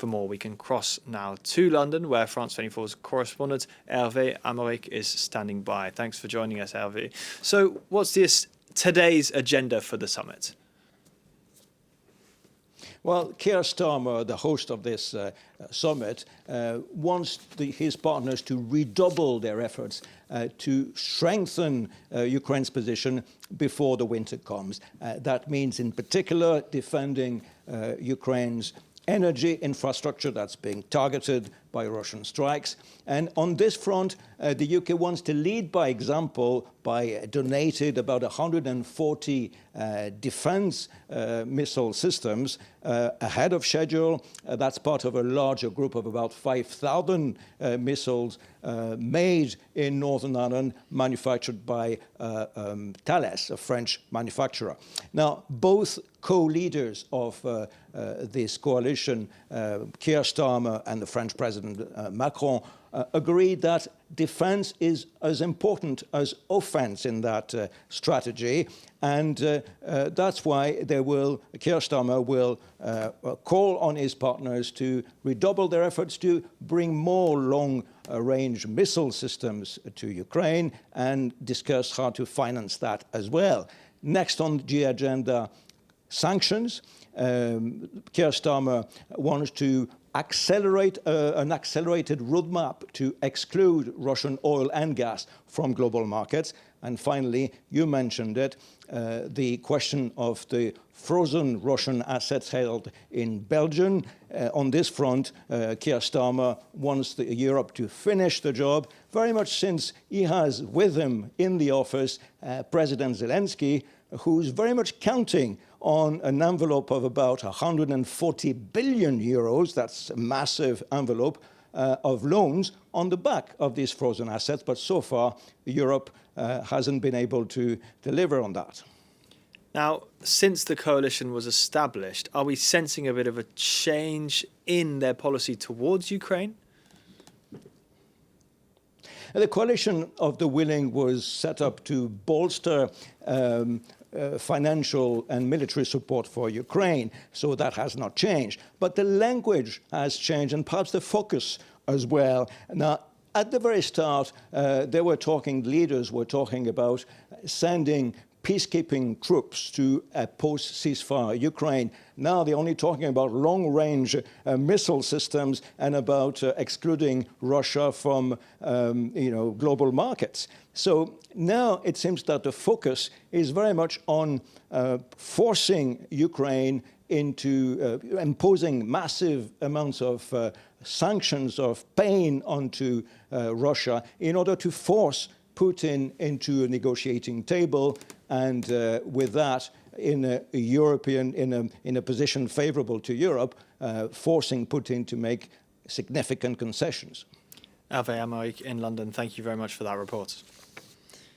For more, we can cross now to London, where France 24's correspondent Hervé Amoric is standing by. Thanks for joining us, Hervé. So what's today's agenda for the summit? Well, Keir Starmer, the host of this summit, wants his partners to redouble their efforts to strengthen Ukraine's position before the winter comes. That means, in particular, defending Ukraine's energy infrastructure that's being targeted by Russian strikes. And on this front, the UK wants to lead by example by donating about 140 defense missile systems ahead of schedule. That's part of a larger group of about 5,000 missiles made in Northern Ireland, manufactured by Thales, a French manufacturer. Now, both co-leaders of this coalition, Keir Starmer and the French President Macron, agreed that defense is as important as offense in that strategy, and that's why Keir Starmer will call on his partners to redouble their efforts to bring more long-range missile systems to Ukraine and discuss how to finance that as well. Next on the agenda, sanctions. Keir Starmer wants to accelerate an accelerated roadmap to exclude Russian oil and gas from global markets. And finally, you mentioned it, the question of the frozen Russian assets held in Belgium. On this front, Keir Starmer wants Europe to finish the job, very much since he has with him in the office President Zelensky, who's very much counting on an envelope of about 140 billion euros, that's a massive envelope, of loans on the back of these frozen assets. But so far, Europe hasn't been able to deliver on that. Now, since the coalition was established, are we sensing a bit of a change in their policy towards Ukraine? The coalition of the willing was set up to bolster financial and military support for Ukraine, so that has not changed. But the language has changed, and perhaps the focus as well. Now, at the very start, leaders were talking about sending peacekeeping troops to a post-ceasefire Ukraine. Now they're only talking about long-range missile systems and about excluding Russia from global markets. So now it seems that the focus is very much on forcing Ukraine into imposing massive amounts of sanctions, of pain onto Russia in order to force Putin into a negotiating table, and with that, in a position favorable to Europe, forcing Putin to make significant concessions. Hervé Amoric in London, thank you very much for that report.